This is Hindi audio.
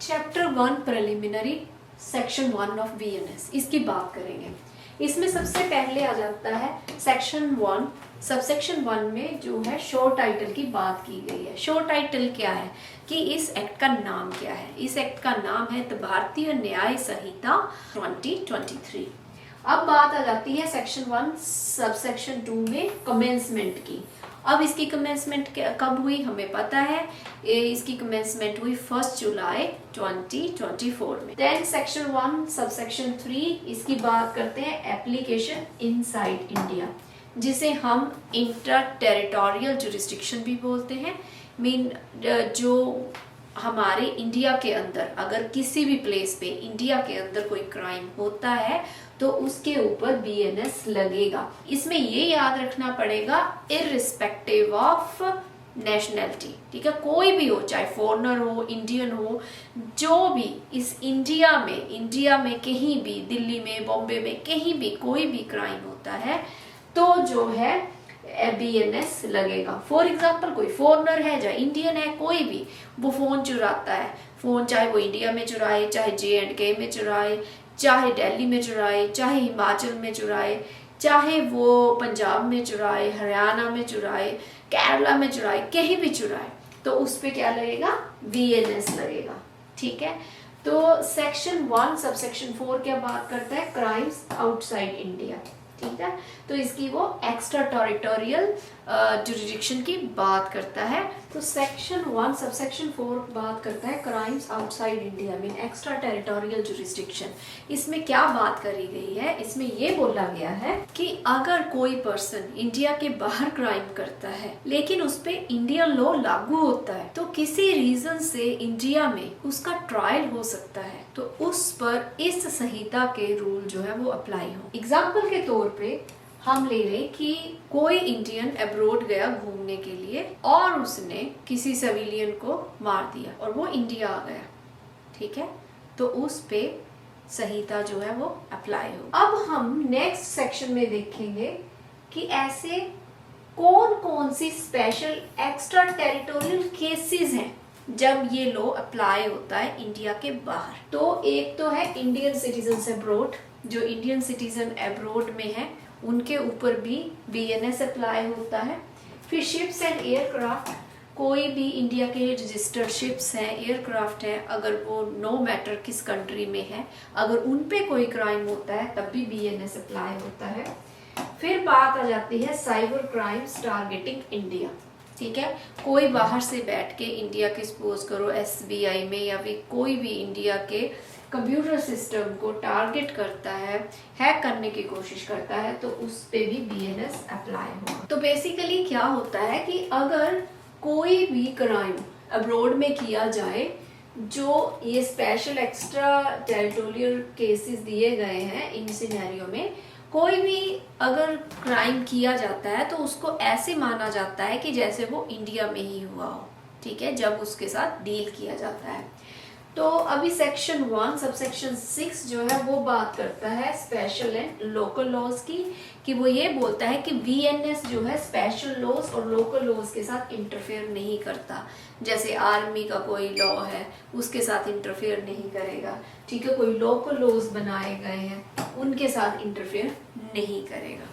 Chapter 1 preliminary section 1 of BNS, इसकी बात करेंगे। इसमें सबसे पहले आ जाता है सेक्शन 1। सबसेक्शन 1 में जो है शो टाइटल की बात की गई है। शो टाइटल क्या है कि इस एक्ट का नाम क्या है। इस एक्ट का नाम है द भारतीय न्याय संहिता 2023। अब बात आ जाती है सेक्शन 1 सबसेक्शन 2 में कमेंसमेंट की। अब इसकी कमेंसमेंट कब हुई हमें पता है, इसकी कमेंसमेंट हुई 1 जुलाई 2024 में। देन सेक्शन 1 सबसेक्शन 3, इसकी बात करते हैं एप्लीकेशन इनसाइड इंडिया, जिसे हम इंटर टेरिटोरियल जुरिस्डिक्शन भी बोलते हैं। मीन जो हमारे इंडिया के अंदर अगर किसी भी प्लेस पे इंडिया के अंदर कोई क्राइम होता है तो उसके ऊपर बीएनएस लगेगा। इसमें ये याद रखना पड़ेगा इररिस्पेक्टिव ऑफ नेशनैलिटी, ठीक है। कोई भी हो, चाहे फॉरेनर हो, इंडियन हो, जो भी इस इंडिया में कहीं भी, दिल्ली में, बॉम्बे में, कहीं भी कोई भी क्राइम होता है तो जो है बीएनएस लगेगा। फॉर एग्जाम्पल कोई फॉरेनर है या इंडियन है, कोई भी वो फोन चुराता है, फोन चाहे वो इंडिया में चुराए, चाहे J&K में चुराए, चाहे दिल्ली में चुराए, चाहे हिमाचल में चुराए, चाहे वो पंजाब में चुराए, हरियाणा में चुराए, केरला में चुराए, कहीं भी चुराए, तो उस पे क्या लगेगा, बीएनएस लगेगा, ठीक है। तो सेक्शन 1 सबसेक्शन 4 क्या बात करता है, क्राइम्स आउटसाइड इंडिया, ठीक है। तो इसकी वो एक्स्ट्रा टेरिटोरियल जुरिडिक्शन की बात करता है। तो सेक्शन 1 सबसेक्शन 4 बात करता है crimes outside India mean extra territorial jurisdiction. इसमें क्या बात करी गई है, इसमें ये बोला गया है कि अगर कोई पर्सन इंडिया के बाहर क्राइम करता है लेकिन उस पे इंडियन लॉ लागू होता है तो किसी रीजन से इंडिया में उसका ट्रायल हो सकता है, तो उस पर इस संहिता के रूल जो है वो अप्लाई हो। एग्जाम्पल के तौर पे हम ले रहे कि कोई इंडियन अब्रोड गया घूमने के लिए और उसने किसी सिविलियन को मार दिया और वो इंडिया आ गया, ठीक है, तो उस पे संहिता जो है वो अप्लाई हो। अब हम नेक्स्ट सेक्शन में देखेंगे कि ऐसे कौन कौन सी स्पेशल एक्स्ट्रा टेरिटोरियल केसेस हैं जब ये लॉ अप्लाई होता है इंडिया के बाहर। तो एक तो है इंडियन सिटीजन अब्रोड, जो इंडियन सिटीजन अब्रोड में है उनके ऊपर भी बीएनएस अप्लाई होता है। फिर शिप्स एंड एयरक्राफ्ट, कोई भी इंडिया के रजिस्टर्ड शिप्स हैं, एयरक्राफ्ट है, अगर वो नो मैटर किस कंट्री में है, अगर उन पे कोई क्राइम होता है तब भी बीएनएस अप्लाई होता है। फिर बात आ जाती है साइबर क्राइम्स टारगेटिंग इंडिया, ठीक है। कोई बाहर से बैठ के इंडिया के सपोज करो एसबीआई में या फिर कोई भी इंडिया के कंप्यूटर सिस्टम को टारगेट करता है, हैक करने की कोशिश करता है, तो उस पे भी बीएनएस अप्लाई होगा। तो बेसिकली क्या होता है कि अगर कोई भी क्राइम अब्रॉड में किया जाए, जो ये स्पेशल एक्स्ट्रा टेरिटोरियल केसेस दिए गए हैं इन सिनेरियो में, कोई भी अगर क्राइम किया जाता है तो उसको ऐसे माना जाता है कि जैसे वो इंडिया में ही हुआ हो, ठीक है, जब उसके साथ डील किया जाता है। तो अभी सेक्शन 1 सबसेक्शन 6 जो है वो बात करता है स्पेशल एंड लोकल लॉज की, कि वो ये बोलता है कि बीएनएस जो है स्पेशल लॉज और लोकल लॉज के साथ इंटरफेयर नहीं करता। जैसे आर्मी का कोई लॉ है उसके साथ इंटरफेयर नहीं करेगा, ठीक है, कोई लोकल लॉज बनाए गए हैं उनके साथ इंटरफेयर नहीं करेगा।